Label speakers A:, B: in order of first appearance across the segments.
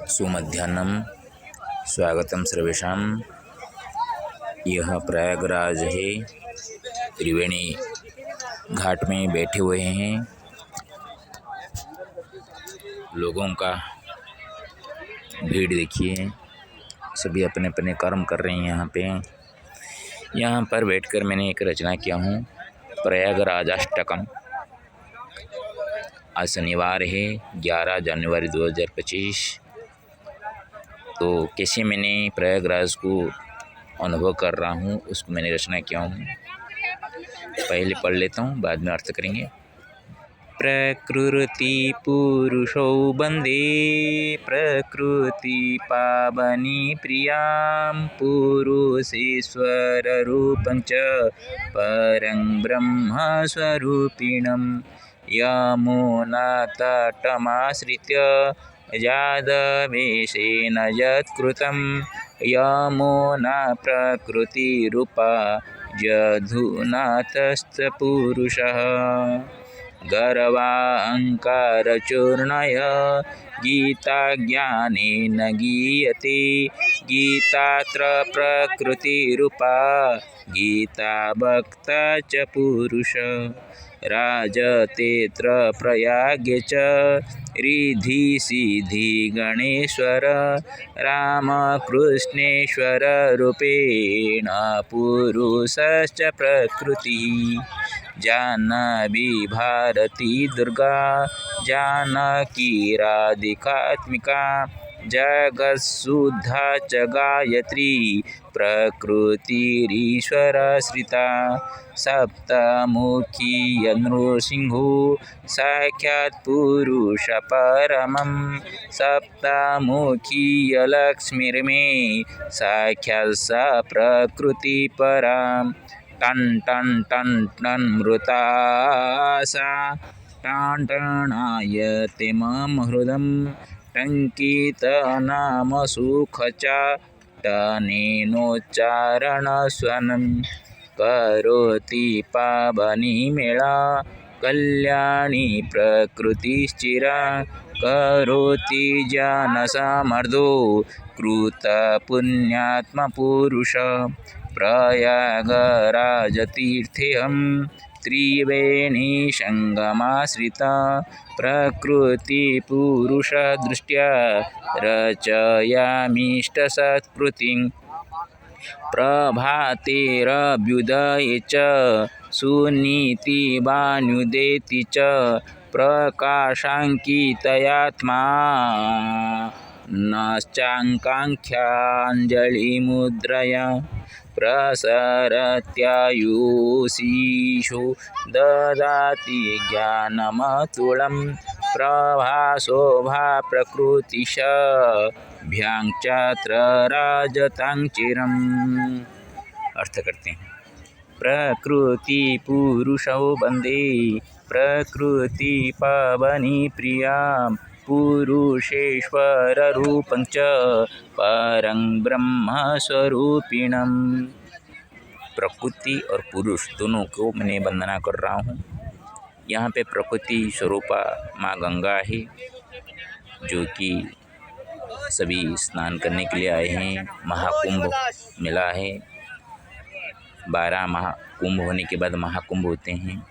A: सुमध्याह्नं स्वागतम सर्वेषां। यह प्रयागराज है। त्रिवेणी घाट में बैठे हुए हैं। लोगों का भीड़ देखिए, सभी अपने अपने कर्म कर रहे हैं। यहाँ पर बैठकर मैंने एक रचना किया हूँ, प्रयागराजाष्टकम। आज शनिवार है 11 जनवरी 2025। तो कैसे मैंने प्रयागराज को अनुभव कर रहा हूँ उसको मैंने रचना किया हूँ। पहले पढ़ लेता हूँ, बाद में अर्थ करेंगे। प्रकृति पुरुषौ बंदे प्रकृति पावनी प्रियां पुरुषेश्वर रूपं च परं ब्रह्म स्वरूपिणं यमुनातटमाश्रित्य यादवेशेन यत्कृतं यमुना प्रकृतिरूपा जधुनाथश्च पुरुषः गर्वाहंकारचूर्णय गीताज्ञानेन गीयते गीतात्र प्रकृतिरूपा गीता भक्ता च पुरुष राजतेऽत्र प्रयागे च रिद्धि सिद्धि गणेश्वर रामकृष्णेश्वर रूपेण पुरुषश्च प्रकृतिः जानवी भारती दुर्गा जानकी राधिकात्मिका जगत्सुद्धा च गायत्री प्रकृतिरीश्वरश्रिता सप्तमुखी नृसिंहो साक्षात् पुरुष परमं सप्तमुखी लक्ष्मीर्मे साक्षात् सा प्रकृति परा टन टन टन टन मृतासा टनायते मम हृदं टङ्कितनाम सुखचा टनेनोच्चारणस्वनं करोति पावनी मेळा कल्याणी प्रकृतिश्चिरा करोति ज्ञानसमर्दो कृतपुण्यात्मपुरुष प्रयागराजतीर्थेऽहं त्रिवेणी संगमाश्रिता प्रकृतिपुरुषदृष्ट्या रचयामीष्टसत्कृतिं प्रभातेरभ्युदये च सुनीतिबान्युदेति च प्रकाशाङ्कितयात्मा नश्चाकाङ्क्षाञ्जलिमुद्रया प्रसरत्यायुषीषु ददाति ज्ञानमतुलं प्रभाशोभा प्रकृतिश भ्याङ्क्षात्र राजतां चिरम्। अर्थ करते हैं। प्रकृति पुरुषौ वन्दे प्रकृति पावनी प्रियां पुरुषेश्वर रूपं च परं ब्रह्म स्वरूपिणं। प्रकृति और पुरुष दोनों को मैंने वंदना कर रहा हूँ। यहाँ पे प्रकृति स्वरूपा माँ गंगा है, जो कि सभी स्नान करने के लिए आए हैं। महाकुंभ मिला है। 12 महाकुंभ होने के बाद महाकुंभ होते हैं,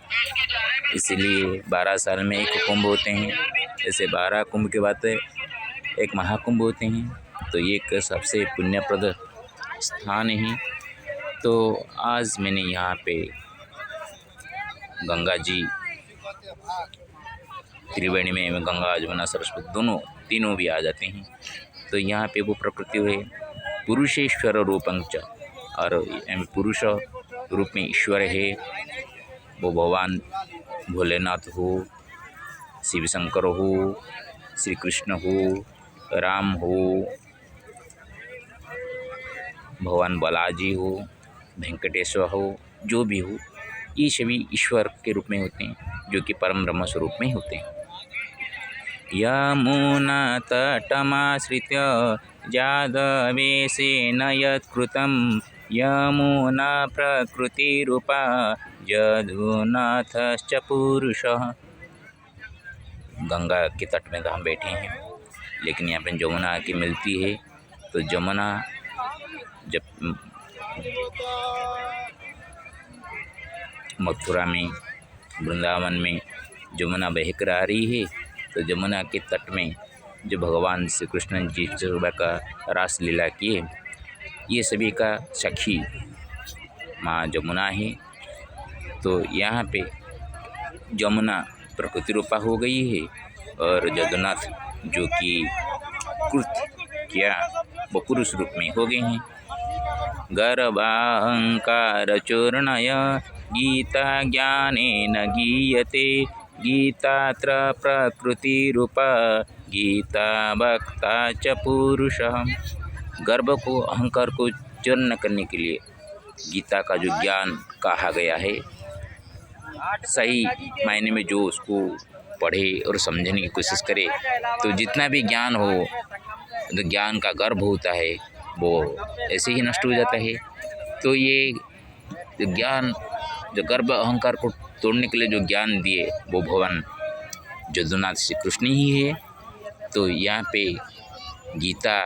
A: इसीलिए 12 साल में एक कुंभ होते हैं। जैसे 12 कुंभ के बाद एक महाकुंभ होते हैं, तो ये एक सबसे पुण्यप्रद स्थान है। तो आज मैंने यहाँ पे गंगा जी, त्रिवेणी में गंगा जमुना सरस्वती तीनों भी आ जाते हैं। तो यहाँ पे वो प्रकृति है पुरुषेश्वर रूपं च, और पुरुष रूप में ईश्वर है। वो भगवान भोलेनाथ हो, शिव शंकर हो, श्री कृष्ण हो, राम हो, भगवान बालाजी हो, वेंकटेश्वर हो, जो भी हो, ये सभी ईश्वर के रूप में होते हैं, जो कि परम ब्रह्म स्वरूप में होते हैं। यमुना तटमाश्रित्य यादवेशेन यत्कृतं यमुना प्रकृतिरूपा जधुनाथश्च पुरुषः। गंगा के तट में हम बैठे हैं। लेकिन यहाँ पे जमुना आके मिलती है। तो जमुना जब मथुरा में, वृंदावन में जमुना बहकर आ रही है, तो जमुना के तट में जो भगवान श्री कृष्ण जी सुबह का रास लीला किए, ये सभी का सखी माँ जमुना है। तो यहाँ पे जमुना प्रकृति रूपा हो गई है और जगन्नाथ जो कि कृत किया वो पुरुष रूप में हो गए हैं। गर्भाहंकार चूर्णय गीता ज्ञानेन गीयते, गीतात्र प्रकृति रूपा गीता भक्ता च पुरुषः। गर्भ को, अहंकार को चूर्ण करने के लिए गीता का जो ज्ञान कहा गया है, सही मायने में जो उसको पढ़े और समझने की कोशिश करे, तो जितना भी ज्ञान हो, तो ज्ञान का गर्भ होता है वो ऐसे ही नष्ट हो जाता है। तो ये जो ज्ञान, जो गर्भ अहंकार को तोड़ने के लिए जो ज्ञान दिए, वो भगवान जगन्नाथ श्री कृष्ण ही है। तो यहाँ पे गीता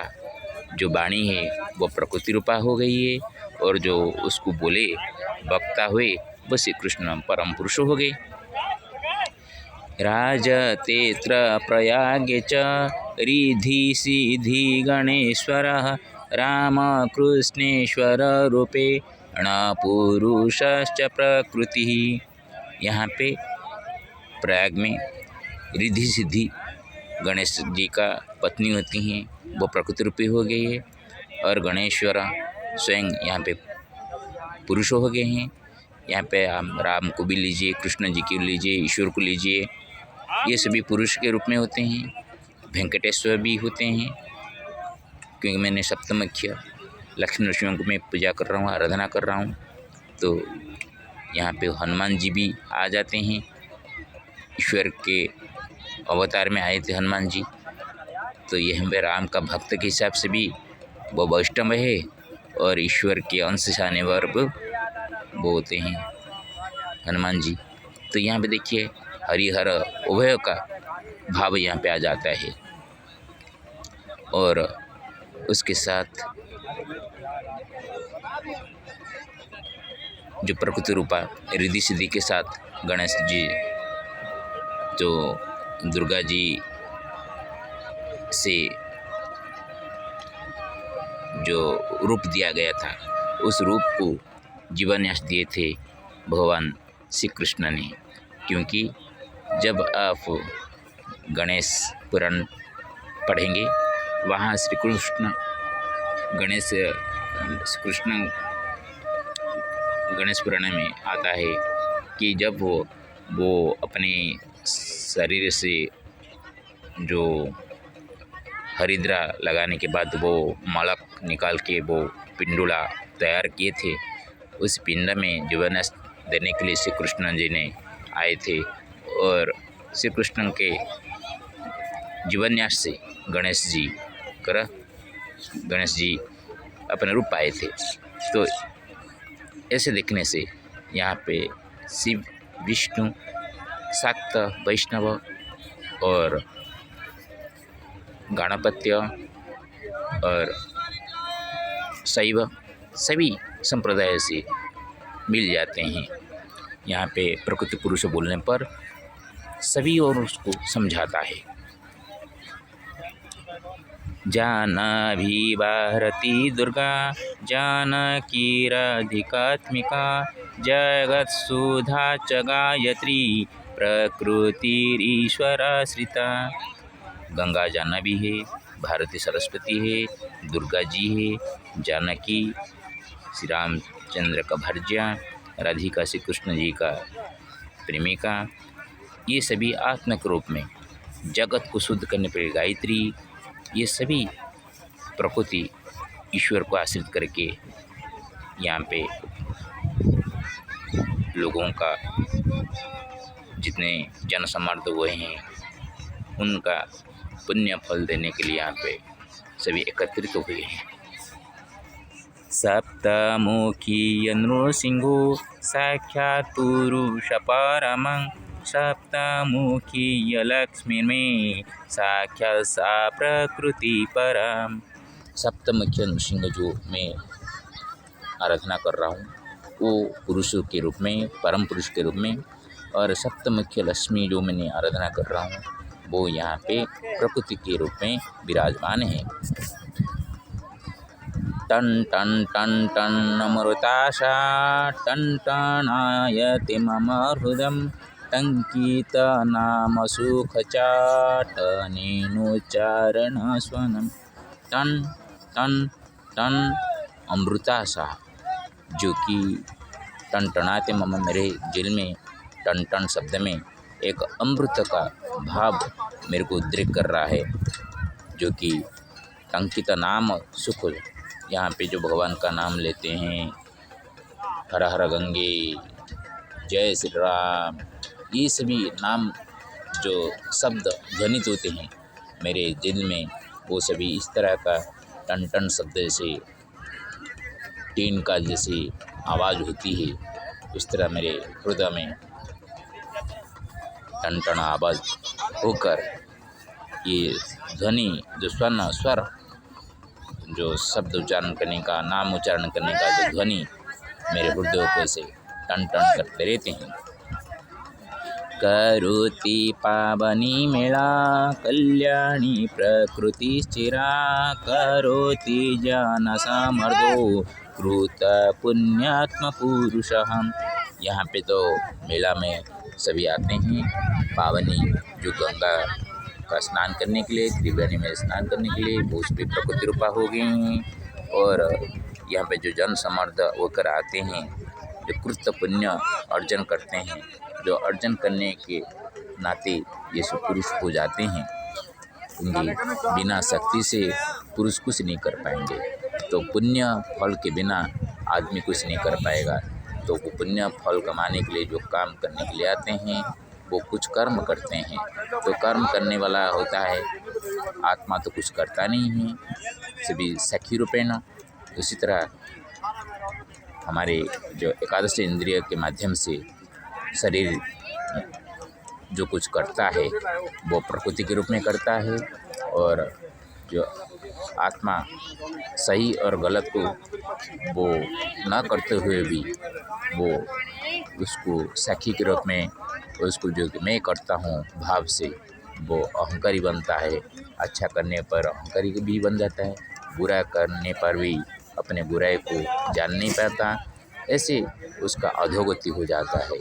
A: जो वाणी है वो प्रकृति रूपा हो गई है, और जो उसको बोले वक्ता हुए वो श्री कृष्ण परम पुरुष हो गए। राजतेत्र प्रयागे च रिधि सिद्धि गणेश्वरः, राम कृष्णेश्वर रूपे न पुरुषश्च प्रकृति। यहाँ पे प्रयाग में रिधि सिद्धि गणेश जी का पत्नी होती हैं, वो प्रकृति रूपी हो गई है, और गणेश्वर स्वयं यहाँ पे पुरुष हो गए हैं। यहाँ पे हम राम को भी लीजिए, कृष्ण जी को लीजिए, ईश्वर को लीजिए, ये सभी पुरुष के रूप में होते हैं। वेंकटेश्वर भी होते हैं, क्योंकि मैंने सप्तमुख्य लक्ष्मी नरसिंह को मैं पूजा कर रहा हूँ, आराधना कर रहा हूँ। तो यहाँ पे हनुमान जी भी आ जाते हैं, ईश्वर के अवतार में आए थे हनुमान जी। तो यह पे राम का भक्त के हिसाब से भी वो वैष्णव है, और ईश्वर के अंश से आने वर्ग वो होते हैं हनुमान जी। तो यहाँ पे देखिए हरिहर उभय का भाव यहाँ पे आ जाता है, और उसके साथ जो प्रकृति रूपा रिद्धि सिद्धि के साथ गणेश जी, जो दुर्गा जी से जो रूप दिया गया था, उस रूप को जीवन्यास दिए थे भगवान श्री कृष्ण ने। क्योंकि जब आप गणेश पुराण पढ़ेंगे, वहाँ श्री कृष्ण गणेश पुराण में आता है कि जब वो अपने शरीर से जो हरिद्रा लगाने के बाद वो मलक निकाल के वो पिंडुला तैयार किए थे, उस पिंड में जीवन्यास देने के लिए श्री कृष्ण जी ने आए थे, और श्री कृष्ण के जीवन्यास से गणेश जी अपने रूप पाए थे। तो ऐसे देखने से यहाँ पे शिव, विष्णु, शाक्त, वैष्णव और गणपत्य और शैव सभी संप्रदाय से मिल जाते हैं। यहाँ पे प्रकृति पुरुष बोलने पर सभी और उसको समझाता है। जानवी भारती दुर्गा जानकी राधिकात्मिका, जगत्सुधा च गायत्री प्रकृतिरीश्वराश्रिता। गंगा जानवी है, भारती सरस्वती है, दुर्गा जी है, जानकी श्री रामचंद्र का भार्या, राधिका श्री कृष्ण जी का प्रेमिका, ये सभी आत्मिक रूप में जगत को शुद्ध करने पर गायत्री, ये सभी प्रकृति ईश्वर को आश्रित करके यहाँ पे लोगों का जितने जन समर्थ हुए हैं उनका पुण्य फल देने के लिए यहाँ पे सभी एकत्रित हुए हैं। सप्तमुखी नृसिंहो साक्षात् पुरुष परमं, सप्तमुखी लक्ष्मी में साक्षात् सा प्रकृति परम। सप्तमुखी नृसिंह जो मैं आराधना कर रहा हूँ वो पुरुष के रूप में, परम पुरुष के रूप में, और सप्तमुखी लक्ष्मी जो मैंने आराधना कर रहा हूँ वो यहाँ पे प्रकृति के रूप में विराजमान है। टन टन टन टन अमृताशा टन टनायति मम हृदयं टंकित नाम सुखचाटनेनुच्चारणस्वनं। टन टन टन अमृताशा जो कि टनटनाते मम मेरे दिल में टन टन शब्द में एक अमृत का भाव मेरे को उद्रेक कर रहा है, जो कि टंकित नाम सुख, यहाँ पे जो भगवान का नाम लेते हैं, हर हर गंगे, जय श्री राम, ये सभी नाम जो शब्द ध्वनित होते हैं मेरे दिल में, वो सभी इस तरह का टन टन शब्द से टीन का जैसी आवाज़ होती है, उस तरह मेरे हृदय में टन टन आवाज़ होकर ये ध्वनि जो स्वर जो शब्द उच्चारण करने का, नाम उच्चारण करने का जो ध्वनि मेरे हृदय को से टन टन करते रहते हैं। करोति पावनी मेला कल्याणी प्रकृति स्थिरा करोति जन समर्दो कृत पुण्यात्म पुरुषः। यहाँ पे तो मेला में सभी आते हैं, पावनी जो गंगा का स्नान करने के लिए, त्रिवेणी में स्नान करने के लिए, वो उस पर प्रकृति रूपा हो गए हैं। और यहाँ पे जो जन समर्थ होकर आते हैं, जो कृत पुण्य अर्जन करते हैं, जो अर्जन करने के नाते ये सब पुरुष हो जाते हैं, क्योंकि बिना शक्ति से पुरुष कुछ नहीं कर पाएंगे। तो पुण्य फल के बिना आदमी कुछ नहीं कर पाएगा। तो वो पुण्य फल कमाने के लिए जो काम करने के लिए आते हैं, वो कुछ कर्म करते हैं। तो कर्म करने वाला होता है, आत्मा तो कुछ करता नहीं है, सभी सखी रूपेण। उसी तरह हमारे जो एकादश इंद्रिय के माध्यम से शरीर जो कुछ करता है वो प्रकृति के रूप में करता है, और जो आत्मा सही और गलत को वो न करते हुए भी वो उसको सखी के रूप में, उसको जो कि मैं करता हूँ भाव से वो अहंकारी बनता है। अच्छा करने पर अहंकारी भी बन जाता है, बुरा करने पर भी अपने बुराई को जान नहीं पाता, ऐसे उसका अधोगति हो जाता है।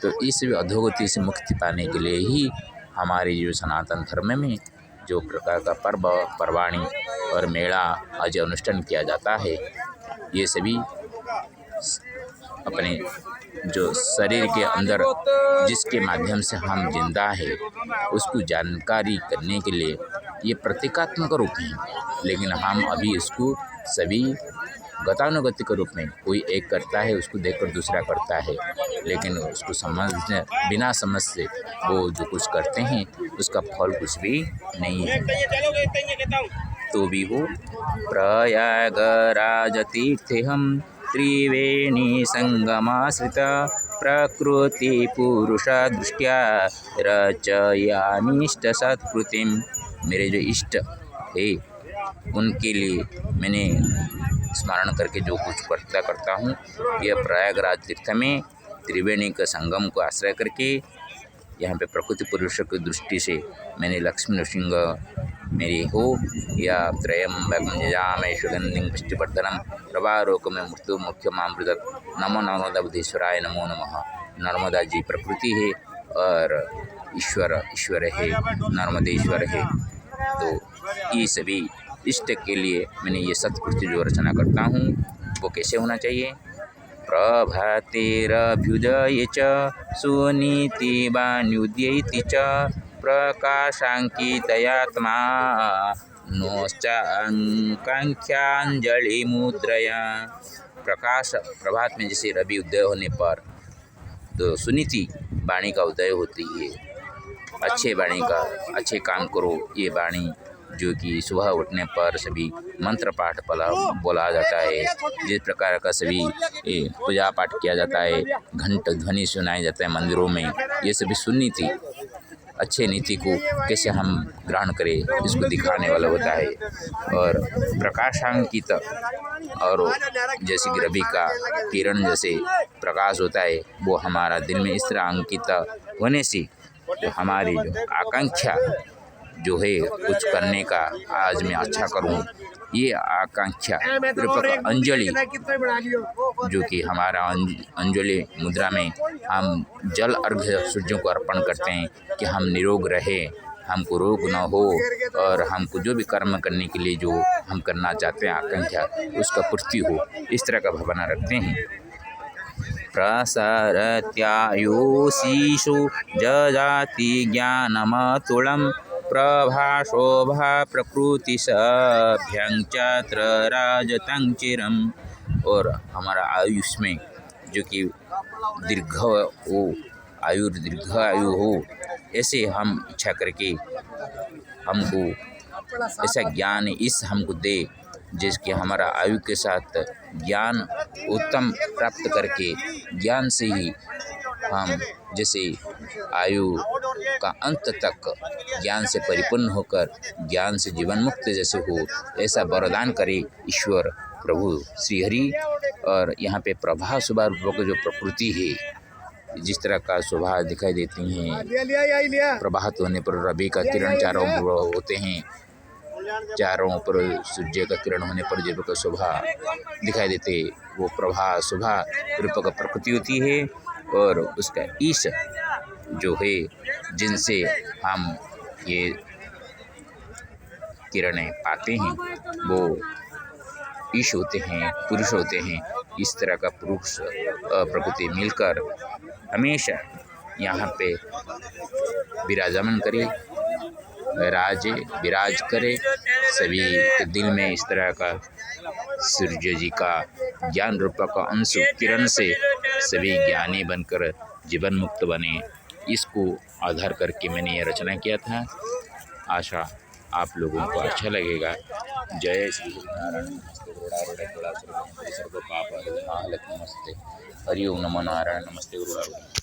A: तो इस अधोगति से मुक्ति पाने के लिए ही हमारे जो सनातन धर्म में जो प्रकार का पर्व, पर्वाणी और मेला आज अनुष्ठान किया जाता है, ये सभी अपने जो शरीर के अंदर जिसके माध्यम से हम जिंदा है उसको जानकारी करने के लिए ये प्रतीकात्मक रूप है। लेकिन हम अभी इसको सभी गतानुगतिक रूप में, कोई एक करता है उसको देखकर दूसरा करता है, लेकिन उसको समझने बिना समझ से वो जो कुछ करते हैं उसका फल कुछ भी नहीं है। तो भी हो प्रयागराज तीर्थे हम त्रिवेणी संगमाश्रित प्रकृति पुरुष दृष्टिया रचयामीष्ट सत्कृतिम। मेरे जो इष्ट है उनके लिए मैंने स्मरण करके जो कुछ करता हूँ, यह प्रयागराज तीर्थ में त्रिवेणी के संगम को आश्रय करके यहाँ पे प्रकृति पुरुष की दृष्टि से मैंने लक्ष्मी नृसिंह मेरी हो या त्रयंबकं यजामहे सुगंधिं पुष्टिवर्धनम प्रभारोक में मृत्यु मुख्य मामृत नमो नर्मदा बुद्धेश्वराय नमो नमः। नर्मदा जी प्रकृति है और ईश्वर है, नर्मदेश्वर है। तो ये सभी इष्ट के लिए मैंने ये सत्कृत्य जो रचना करता हूँ वो कैसे होना चाहिए। प्रभातेरभ्युदये च सुनीतिवान्युदयति च प्रकाशाङ्कितयात्मा नोश्चाकांक्षांजलिमुद्रया। प्रकाश प्रभात में जैसे रवि उदय होने पर तो सुनीति वाणी का उदय होती है। अच्छे वाणी का, अच्छे काम करो, ये वाणी जो कि सुबह उठने पर सभी मंत्र पाठ बोला जाता है, जिस प्रकार का सभी पूजा पाठ किया जाता है, घंट ध्वनि सुनाई जाता है मंदिरों में, ये सभी सुन्नीति अच्छे नीति को कैसे हम ग्रहण करें इसको दिखाने वाला होता है। और प्रकाशांकित और जैसे कि रवि का किरण जैसे प्रकाश होता है वो हमारा दिल में इस तरह अंकित होने से तो हमारी जो आकांक्षा जो है कुछ करने का, आज मैं अच्छा करूं, ये आकांक्षा रूपक अंजलि जो कि हमारा अंजलि मुद्रा में हम जल अर्घ्य सूर्यों को अर्पण करते हैं कि हम निरोग रहे, हमको रोग न हो और हमको जो भी कर्म करने के लिए जो हम करना चाहते हैं आकांक्षा उसका पूर्ति हो, इस तरह का भावना रखते हैं। प्रसरत्यायुषीषु जजाति ज्ञानमतुलं प्रभा शोभा प्रकृतिसभ्यं चात्र राजतं चिरम। और हमारा आयुष में जो कि दीर्घ हो, दीर्घ आयु हो, ऐसे हम इच्छा करके हमको ऐसा ज्ञान इस हमको दे जिसके हमारा आयु के साथ ज्ञान उत्तम प्राप्त करके ज्ञान से ही हम जैसे आयु का अंत तक ज्ञान से परिपूर्ण होकर ज्ञान से जीवन मुक्त जैसे हो, ऐसा वरदान करे ईश्वर प्रभु श्री हरि। और यहाँ पे प्रभा शोभा रूपक जो प्रकृति है, जिस तरह का शोभा दिखाई देती हैं, प्रभात होने पर रवि का किरण चारों होते हैं, चारों पर सूर्य का किरण होने पर जो का शोभा दिखाई देते, वो प्रभा शोभा रूपक प्रकृति होती है। और उसका ईश जो है जिनसे हम ये किरणें पाते हैं वो ईश होते हैं, पुरुष होते हैं। इस तरह का पुरुष प्रकृति मिलकर हमेशा यहाँ पे विराजमान करे, विराज करे, सभी के दिल में इस तरह का सूर्य जी का ज्ञान रूपक अंश किरण से सभी ज्ञानी बनकर जीवन मुक्त बने, इसको आधार करके मैंने ये रचना किया था। आशा आप लोगों को अच्छा लगेगा। जय श्री नारायण। नमस्ते गुरुनारायण। नमस्ते हरि ओम नमो नारायण। नमस्ते गुरुनारायण।